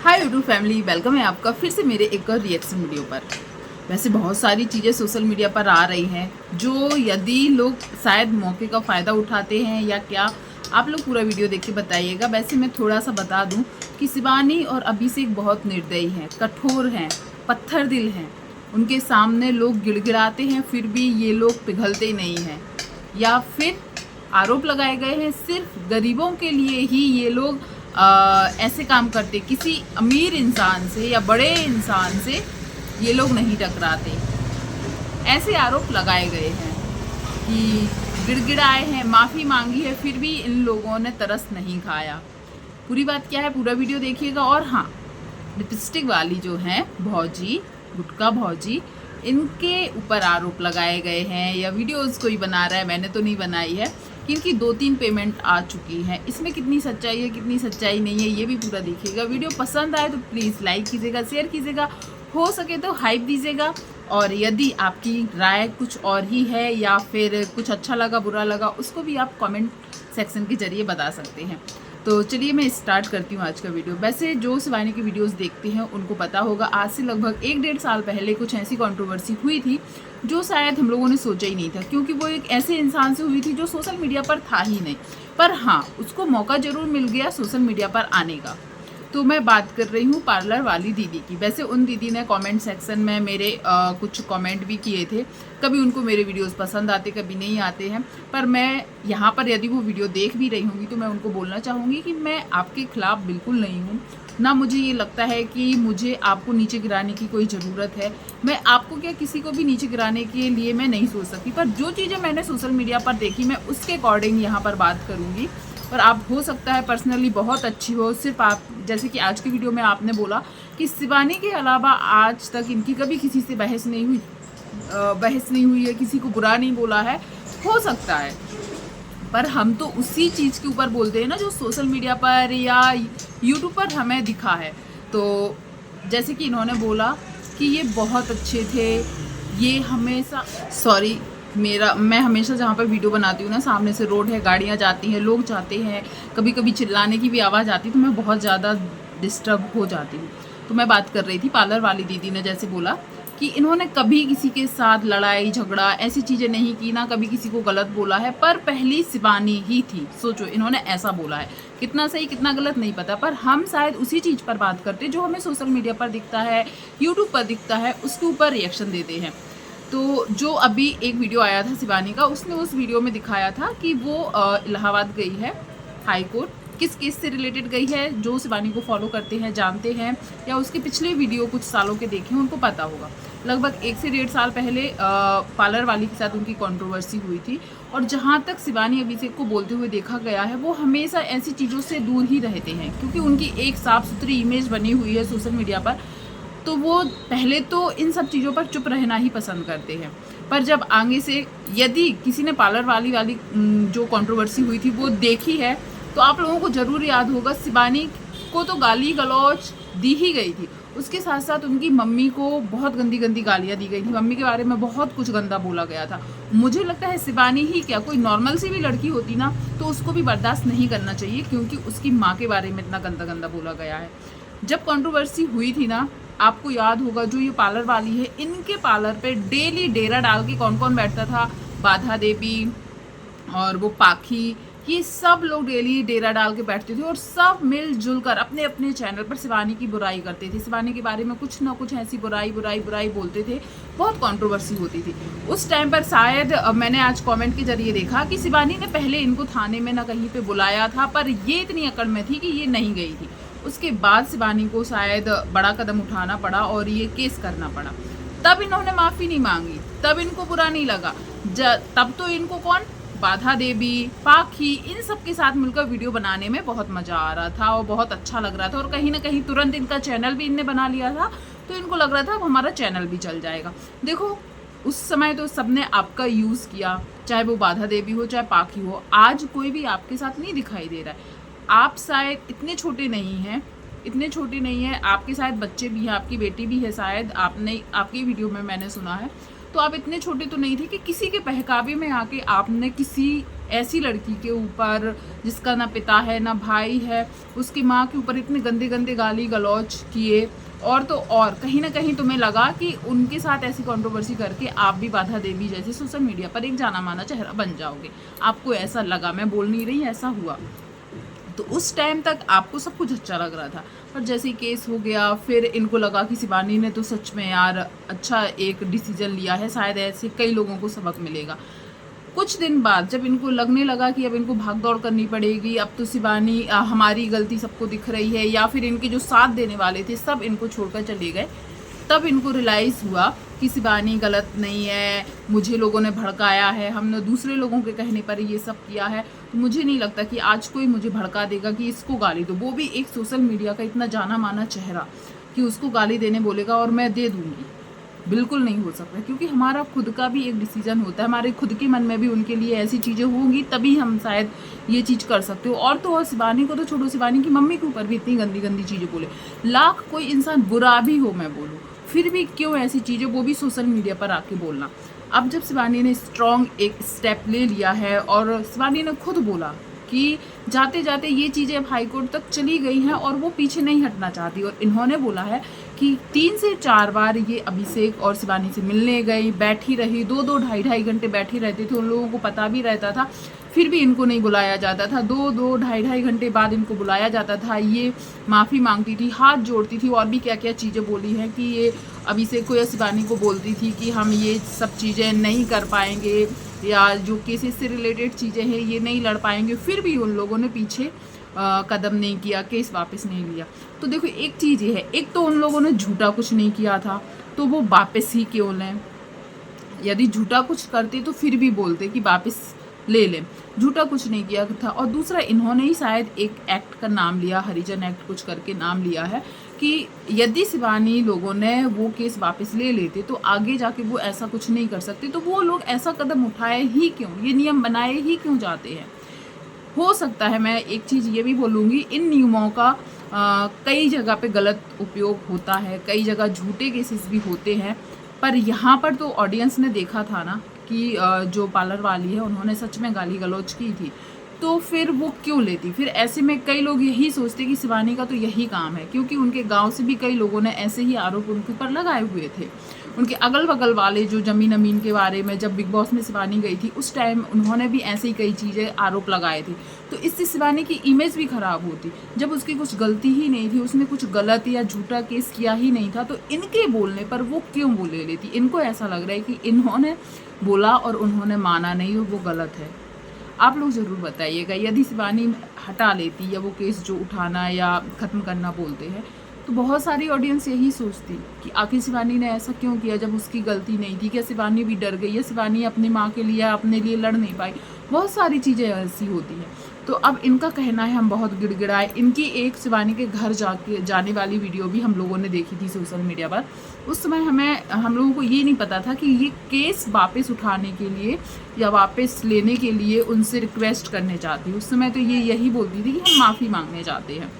Hi YouTube family, welcome है आपका फिर से मेरे एक और रिएक्शन वीडियो पर। वैसे बहुत सारी चीज़ें सोशल मीडिया पर आ रही हैं जो यदि लोग शायद मौके का फ़ायदा उठाते हैं या क्या, आप लोग पूरा वीडियो देख के बताइएगा। वैसे मैं थोड़ा सा बता दूं कि शिवानी और अभिषेक बहुत निर्दयी हैं, कठोर हैं, पत्थर दिल हैं। उनके सामने लोग गिड़गिड़ाते हैं फिर भी ये लोग पिघलते नहीं हैं, या फिर आरोप लगाए गए हैं सिर्फ गरीबों के लिए ही ये लोग ऐसे काम करते। किसी अमीर इंसान से या बड़े इंसान से ये लोग नहीं टकराते। ऐसे आरोप लगाए गए हैं कि गिड़गिड़ाए हैं, माफ़ी मांगी है, फिर भी इन लोगों ने तरस नहीं खाया। पूरी बात क्या है, पूरा वीडियो देखिएगा। और हाँ, लिपस्टिक वाली जो हैं भौजी, गुटका भौजी, इनके ऊपर आरोप लगाए गए हैं या वीडियोस कोई बना रहा है, मैंने तो नहीं बनाई है, कि इनकी 2-3 पेमेंट आ चुकी हैं। इसमें कितनी सच्चाई है कितनी सच्चाई नहीं है ये भी पूरा देखिएगा। वीडियो पसंद आए तो प्लीज़ लाइक कीजिएगा, शेयर कीजिएगा, हो सके तो हाइप दीजिएगा। और यदि आपकी राय कुछ और ही है या फिर कुछ अच्छा लगा बुरा लगा, उसको भी आप कमेंट सेक्शन के जरिए बता सकते हैं। तो चलिए मैं स्टार्ट करती हूँ आज का वीडियो। वैसे जो शिवानी की वीडियोस देखते हैं उनको पता होगा, आज से लगभग 1-1.5 साल पहले कुछ ऐसी कंट्रोवर्सी हुई थी जो शायद हम लोगों ने सोचा ही नहीं था, क्योंकि वो एक ऐसे इंसान से हुई थी जो सोशल मीडिया पर था ही नहीं। पर हाँ, उसको मौका ज़रूर मिल गया सोशल मीडिया पर आने का। तो मैं बात कर रही हूँ पार्लर वाली दीदी की। वैसे उन दीदी ने कमेंट सेक्शन में मेरे कुछ कमेंट भी किए थे। कभी उनको मेरे वीडियोस पसंद आते, कभी नहीं आते हैं। पर मैं यहाँ पर यदि वो वीडियो देख भी रही होंगी तो मैं उनको बोलना चाहूँगी कि मैं आपके खिलाफ़ बिल्कुल नहीं हूँ। ना मुझे ये लगता है कि मुझे आपको नीचे गिराने की कोई ज़रूरत है। मैं आपको क्या, किसी को भी नीचे गिराने के लिए मैं नहीं सोच सकती। पर जो चीज़ें मैंने सोशल मीडिया पर देखी, मैं उसके अकॉर्डिंग यहाँ पर बात करूँगी। और आप हो सकता है पर्सनली बहुत अच्छी हो, सिर्फ आप, जैसे कि आज की वीडियो में आपने बोला कि शिवानी के अलावा आज तक इनकी कभी किसी से बहस नहीं हुई है, किसी को बुरा नहीं बोला है, हो सकता है। पर हम तो उसी चीज़ के ऊपर बोलते हैं ना जो सोशल मीडिया पर या यूट्यूब पर हमें दिखा है। तो जैसे कि इन्होंने बोला कि ये बहुत अच्छे थे, ये हमेशा मैं हमेशा जहाँ पर वीडियो बनाती हूँ ना, सामने से रोड है, गाड़ियाँ जाती हैं, लोग जाते हैं, कभी कभी चिल्लाने की भी आवाज़ आती है, तो मैं बहुत ज़्यादा डिस्टर्ब हो जाती हूँ। तो मैं बात कर रही थी पार्लर वाली दीदी ने जैसे बोला कि इन्होंने कभी किसी के साथ लड़ाई झगड़ा ऐसी चीज़ें नहीं की, ना कभी किसी को गलत बोला है, पर पहली शिवानी ही थी। सोचो, इन्होंने ऐसा बोला है, कितना सही कितना गलत नहीं पता, पर हम शायद उसी चीज़ पर बात करते जो हमें सोशल मीडिया पर दिखता है, यूट्यूब पर दिखता है, उसके ऊपर रिएक्शन देते हैं। तो जो अभी एक वीडियो आया था शिवानी का, उसने उस वीडियो में दिखाया था कि वो इलाहाबाद गई है हाई कोर्ट। किस केस से रिलेटेड गई है, जो शिवानी को फॉलो करते हैं जानते हैं, या उसके पिछले वीडियो कुछ सालों के देखे हैं उनको पता होगा। लगभग 1 से 1.5 साल पहले पार्लर वाली के साथ उनकी कंट्रोवर्सी हुई थी। और जहाँ तक शिवानी अभिषेक को बोलते हुए देखा गया है, वो हमेशा ऐसी चीज़ों से दूर ही रहते हैं, क्योंकि उनकी एक साफ सुथरी इमेज बनी हुई है सोशल मीडिया पर। तो वो पहले तो इन सब चीज़ों पर चुप रहना ही पसंद करते हैं। पर जब आगे से यदि किसी ने पार्लर वाली जो कंट्रोवर्सी हुई थी वो देखी है, तो आप लोगों को ज़रूर याद होगा शिवानी को तो गाली गलौज दी ही गई थी। उसके साथ साथ उनकी मम्मी को बहुत गंदी गंदी गालियाँ दी गई थी, मम्मी के बारे में बहुत कुछ गंदा बोला गया था। मुझे लगता है शिवानी ही क्या, कोई नॉर्मल सी भी लड़की होती ना तो उसको भी बर्दाश्त नहीं करना चाहिए, क्योंकि उसकी माँ के बारे में इतना गंदा गंदा बोला गया है। जब कंट्रोवर्सी हुई थी ना, आपको याद होगा जो ये पार्लर वाली है, इनके पार्लर पे डेली डेरा डाल के कौन कौन बैठता था, बाधा देवी और वो पाखी, ये सब लोग डेली डेरा डाल के बैठते थे और सब मिलजुल कर अपने अपने चैनल पर शिवानी की बुराई करते थे, शिवानी के बारे में कुछ ना कुछ ऐसी बुराई बोलते थे। बहुत कंट्रोवर्सी होती थी उस टाइम पर। शायद मैंने आज कमेंट के जरिए देखा कि शिवानी ने पहले इनको थाने में ना कहीं पे बुलाया था, पर ये इतनी अकड़ में थी कि ये नहीं गई थी। उसके बाद शिवानी को शायद बड़ा कदम उठाना पड़ा और ये केस करना पड़ा। तब इन्होंने माफ़ी नहीं मांगी, तब इनको बुरा नहीं लगा। तब तो इनको कौन, बाधा देवी, पाखी, इन सब के साथ मिलकर वीडियो बनाने में बहुत मज़ा आ रहा था और बहुत अच्छा लग रहा था। और कहीं ना कहीं तुरंत इनका चैनल भी इनने बना लिया था, तो इनको लग रहा था अब हमारा चैनल भी चल जाएगा। देखो, उस समय तो सबने आपका यूज़ किया, चाहे वो बाधा देवी हो चाहे पाखी हो। आज कोई भी आपके साथ नहीं दिखाई दे रहा है। आप शायद इतने छोटे नहीं हैं, आपके शायद बच्चे भी हैं, आपकी बेटी भी है शायद, आपकी वीडियो में मैंने सुना है। तो आप इतने छोटे तो नहीं थे कि किसी के बहकावे में आके आपने किसी ऐसी लड़की के ऊपर जिसका ना पिता है ना भाई है, उसकी माँ के ऊपर इतने गंदे गंदे गाली गलौज किए, और तो और कहीं ना कहीं तुम्हें लगा कि उनके साथ ऐसी कंट्रोवर्सी करके आप भी बाधा देवी जैसे सोशल मीडिया पर एक जाना माना चेहरा बन जाओगे। आपको ऐसा लगा, मैं बोल नहीं रही, ऐसा हुआ। तो उस टाइम तक आपको सब कुछ अच्छा लग रहा था, पर जैसे ही केस हो गया फिर इनको लगा कि शिवानी ने तो सच में यार अच्छा एक डिसीजन लिया है, शायद ऐसे कई लोगों को सबक मिलेगा। कुछ दिन बाद जब इनको लगने लगा कि अब इनको भाग दौड़ करनी पड़ेगी, अब तो शिवानी हमारी गलती सबको दिख रही है, या फिर इनके जो साथ देने वाले थे सब इनको छोड़कर चले गए, तब इनको रियलाइज़ हुआ कि शिवानी गलत नहीं है, मुझे लोगों ने भड़काया है, हमने दूसरे लोगों के कहने पर ये सब किया है। तो मुझे नहीं लगता कि आज कोई मुझे भड़का देगा कि इसको गाली दो, वो भी एक सोशल मीडिया का इतना जाना माना चेहरा, कि उसको गाली देने बोलेगा और मैं दे दूँगी। बिल्कुल नहीं हो सकता, क्योंकि हमारा खुद का भी एक डिसीजन होता है, हमारे खुद के मन में भी उनके लिए ऐसी चीज़ें होंगी तभी हम शायद ये चीज़ कर सकते हो। और तो और शिवानी को तो छोड़ो, शिवानी की मम्मी के ऊपर भी इतनी गंदी गंदी चीज़ें बोले, लाख कोई इंसान बुरा भी हो मैं बोलूँ, फिर भी क्यों ऐसी चीज़ें, वो भी सोशल मीडिया पर आके बोलना। अब जब शिवानी ने स्ट्रॉन्ग एक स्टेप ले लिया है और शिवानी ने खुद बोला कि जाते जाते ये चीज़ें अब हाईकोर्ट तक चली गई हैं और वो पीछे नहीं हटना चाहती, और इन्होंने बोला है कि 3 से 4 बार ये अभिषेक और शिवानी से मिलने गई, बैठी रही, 2-2 ढाई घंटे बैठी रहती थी, उन लोगों को पता भी रहता था, फिर भी इनको नहीं बुलाया जाता था। 2-2 ढाई घंटे बाद इनको बुलाया जाता था, ये माफ़ी मांगती थी, हाथ जोड़ती थी, और भी क्या क्या चीज़ें बोली हैं कि ये अभिषेक को या शिवानी को बोलती थी कि हम ये सब चीज़ें नहीं कर पाएंगे, या जो केसेस से रिलेटेड चीज़ें हैं ये नहीं लड़ पाएंगे, फिर भी उन लोगों ने पीछे कदम नहीं किया, केस वापस नहीं लिया। तो देखो एक चीज़ ये है, एक तो उन लोगों ने झूठा कुछ नहीं किया था तो वो वापस ही क्यों लें, यदि झूठा कुछ करते तो फिर भी बोलते कि वापस ले लें, झूठा कुछ नहीं किया था। और दूसरा, इन्होंने ही शायद एक एक्ट का नाम लिया, हरिजन एक्ट कुछ करके नाम लिया है, कि यदि शिवानी लोगों ने वो केस वापस ले लेते तो आगे जाके वो ऐसा कुछ नहीं कर सकते, तो वो लोग ऐसा कदम उठाए ही क्यों, ये नियम बनाए ही क्यों जाते हैं। हो सकता है, मैं एक चीज़ ये भी बोलूँगी, इन नियमों का कई जगह पे गलत उपयोग होता है, कई जगह झूठे केसेस भी होते हैं, पर यहाँ पर तो ऑडियंस ने देखा था ना कि जो पार्लर वाली है उन्होंने सच में गाली गलौज की थी, तो फिर वो क्यों लेती। फिर ऐसे में कई लोग यही सोचते कि शिवानी का तो यही काम है, क्योंकि उनके गांव से भी कई लोगों ने ऐसे ही आरोप उनके ऊपर लगाए हुए थे। उनके अगल बगल वाले जो जमीन अमीन के बारे में, जब बिग बॉस में शिवानी गई थी उस टाइम उन्होंने भी ऐसे ही कई चीज़ें आरोप लगाए थे, तो इससे शिवानी की इमेज भी खराब होती। जब उसकी कुछ गलती ही नहीं थी, उसने कुछ गलत या झूठा केस किया ही नहीं था, तो इनके बोलने पर वो क्यों बोले लेती। इनको ऐसा लग रहा है कि इन्होंने बोला और उन्होंने माना नहीं और वो गलत है। आप लोग ज़रूर बताइएगा, यदि शिवानी हटा लेती या वो केस जो उठाना या ख़त्म करना बोलते हैं, तो बहुत सारी ऑडियंस यही सोचती कि आखिर शिवानी ने ऐसा क्यों किया जब उसकी गलती नहीं थी, क्या शिवानी भी डर गई, या शिवानी अपनी माँ के लिए अपने लिए लड़ नहीं पाई, बहुत सारी चीज़ें ऐसी होती हैं। तो अब इनका कहना है हम बहुत गिड़गिड़ाए। इनकी एक शिवानी के घर जाने वाली वीडियो भी हम लोगों ने देखी थी सोशल मीडिया पर। उस समय हम लोगों को ये नहीं पता था कि ये केस वापस उठाने के लिए या वापस लेने के लिए उनसे रिक्वेस्ट करने चाहती। उस समय तो ये यही बोलती थी कि हम माफ़ी मांगने चाहते हैं,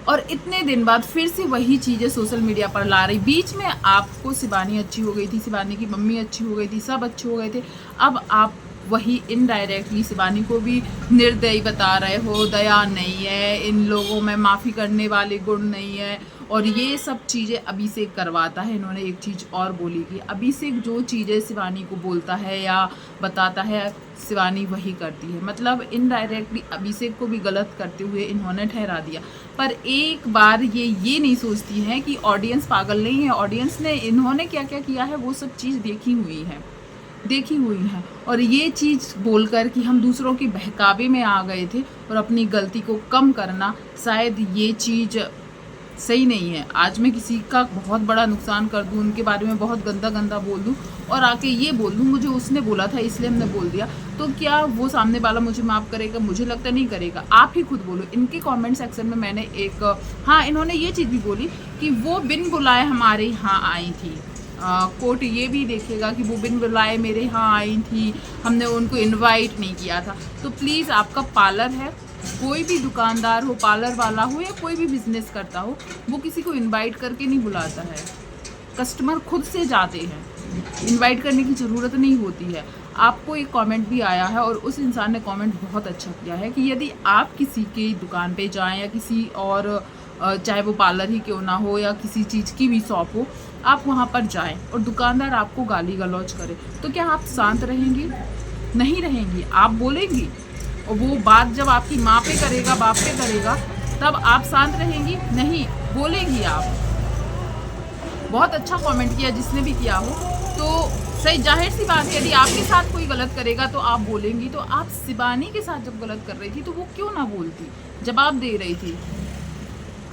और इतने दिन बाद फिर से वही चीज़ें सोशल मीडिया पर ला रही। बीच में आपको शिवानी अच्छी हो गई थी, शिवानी की मम्मी अच्छी हो गई थी, सब अच्छे हो गए थे, अब आप वही इनडायरेक्टली शिवानी को भी निर्दयी बता रहे हो, दया नहीं है इन लोगों में, माफ़ी करने वाले गुण नहीं है, और ये सब चीज़ें अभिषेक करवाता है। इन्होंने एक चीज़ और बोली कि अभिषेक जो चीज़ें शिवानी को बोलता है या बताता है शिवानी वही करती है, मतलब इनडायरेक्टली अभिषेक को भी गलत करते हुए इन्होंने ठहरा दिया। पर एक बार ये नहीं सोचती हैं कि ऑडियंस पागल नहीं है, ऑडियंस ने इन्होंने क्या क्या किया है वो सब चीज़ देखी हुई है, और ये चीज़ बोलकर कि हम दूसरों के बहकावे में आ गए थे और अपनी गलती को कम करना, शायद ये चीज़ सही नहीं है। आज मैं किसी का बहुत बड़ा नुकसान कर दूं, उनके बारे में बहुत गंदा बोल दूं और आके ये बोल दूं मुझे उसने बोला था इसलिए हमने बोल दिया, तो क्या वो सामने वाला मुझे माफ़ करेगा? मुझे लगता नहीं करेगा। आप ही खुद बोलो। इनके कमेंट सेक्शन में मैंने इन्होंने ये चीज़ भी बोली कि वो बिन बुलाए हमारे यहाँ आई थी। कोर्ट ये भी देखेगा कि वो बिन बुलाए मेरे यहाँ आई थी, हमने उनको इनवाइट नहीं किया था। तो प्लीज़, आपका पार्लर है, कोई भी दुकानदार हो, पार्लर वाला हो या कोई भी बिजनेस करता हो, वो किसी को इनवाइट करके नहीं बुलाता है, कस्टमर खुद से जाते हैं, इनवाइट करने की ज़रूरत नहीं होती है। आपको एक कमेंट भी आया है और उस इंसान ने कमेंट बहुत अच्छा किया है कि यदि आप किसी की दुकान पे जाएं या किसी और चाहे वो पार्लर ही क्यों ना हो या किसी चीज़ की भी शॉप हो, आप वहाँ पर जाएं और दुकानदार आपको गाली गलौज करे, तो क्या आप शांत रहेंगी? नहीं रहेंगी, आप बोलेंगी। और वो बात जब आपकी माँ पे करेगा, बाप पे करेगा, तब आप शांत रहेंगी? नहीं, बोलेंगी आप। बहुत अच्छा कमेंट किया जिसने भी किया हो। तो सही, जाहिर सी बात है, यदि आपके साथ कोई गलत करेगा तो आप बोलेंगी। तो आप शिबानी के साथ जब गलत कर रही थी तो वो क्यों ना बोलती, जवाब दे रही थी।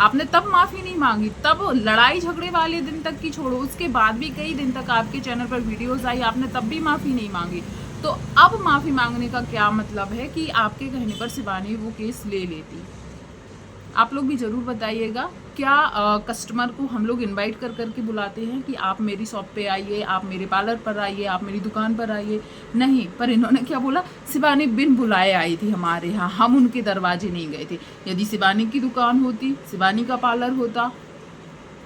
आपने तब माफ़ी नहीं मांगी, तब लड़ाई झगड़े वाले दिन तक की छोड़ो, उसके बाद भी कई दिन तक आपके चैनल पर वीडियोस आई, आपने तब भी माफ़ी नहीं मांगी। तो अब माफ़ी मांगने का क्या मतलब है कि आपके कहने पर शिबानी वो केस ले लेती? आप लोग भी ज़रूर बताइएगा। क्या कस्टमर को हम लोग इनवाइट कर करके बुलाते हैं कि आप मेरी शॉप पे आइए, आप मेरे पार्लर पर आइए, आप मेरी दुकान पर आइए? नहीं, पर इन्होंने क्या बोला, शिबानी बिन बुलाए आई थी हमारे यहाँ, हम उनके दरवाजे नहीं गए थे। यदि शिबानी की दुकान होती, शिबानी का पार्लर होता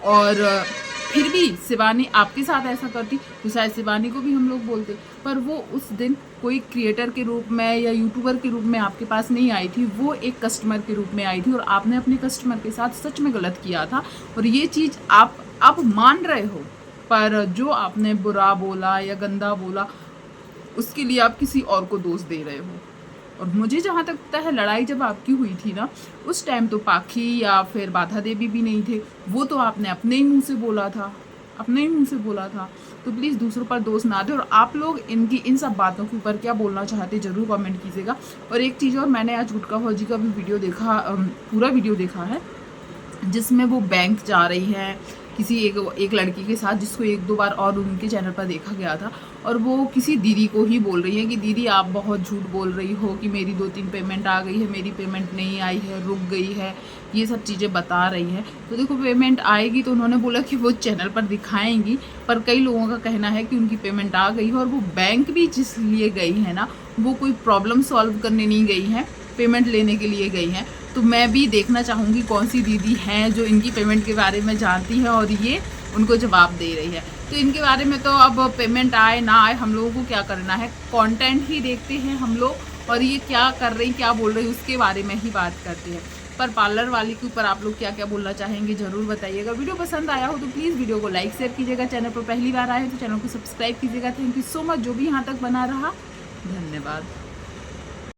और फिर भी शिबानी आपके साथ ऐसा करती तो शायद शिबानी को भी हम लोग बोलते। पर वो उस दिन कोई क्रिएटर के रूप में या यूट्यूबर के रूप में आपके पास नहीं आई थी, वो एक कस्टमर के रूप में आई थी और आपने अपने कस्टमर के साथ सच में गलत किया था और ये चीज़ आप अब मान रहे हो। पर जो आपने बुरा बोला या गंदा बोला, उसके लिए आप किसी और को दोष दे रहे हो। और मुझे जहाँ तक पता है, लड़ाई जब आपकी हुई थी ना, उस टाइम तो पाखी या फिर बाधा देवी भी नहीं थे, वो तो आपने अपने ही मुंह से बोला था, अपने ही मुंह से बोला था। तो प्लीज़ दूसरों पर दोष ना दें। और आप लोग इनकी इन सब बातों के ऊपर क्या बोलना चाहते ज़रूर कमेंट कीजिएगा। और एक चीज़ और, मैंने आज गुटका फौजी का भी वीडियो देखा, पूरा वीडियो देखा है, जिसमें वो बैंक जा रही है किसी एक लड़की के साथ, जिसको एक दो बार और उनके चैनल पर देखा गया था, और वो किसी दीदी को ही बोल रही है कि दीदी आप बहुत झूठ बोल रही हो कि मेरी 2-3 पेमेंट आ गई है, मेरी पेमेंट नहीं आई है, रुक गई है, ये सब चीज़ें बता रही है। तो देखो, पेमेंट आएगी तो उन्होंने बोला कि वो चैनल पर दिखाएंगी, पर कई लोगों का कहना है कि उनकी पेमेंट आ गई है और वो बैंक भी जिस लिए गई है ना, वो कोई प्रॉब्लम सॉल्व करने नहीं गई है, पेमेंट लेने के लिए गई हैं। तो मैं भी देखना चाहूँगी कौन सी दीदी हैं जो इनकी पेमेंट के बारे में जानती है और ये उनको जवाब दे रही है। तो इनके बारे में तो अब पेमेंट आए ना आए, हम लोगों को क्या करना है, कंटेंट ही देखते हैं हम लोग, और ये क्या कर रही, क्या बोल रही, उसके बारे में ही बात करते हैं। पर पार्लर वाली के ऊपर आप लोग क्या क्या बोलना चाहेंगे ज़रूर बताइएगा। वीडियो पसंद आया हो तो प्लीज़ वीडियो को लाइक शेयर कीजिएगा। चैनल पर पहली बार आए तो चैनल को सब्सक्राइब कीजिएगा। थैंक यू सो मच जो भी यहाँ तक बना रहा, धन्यवाद।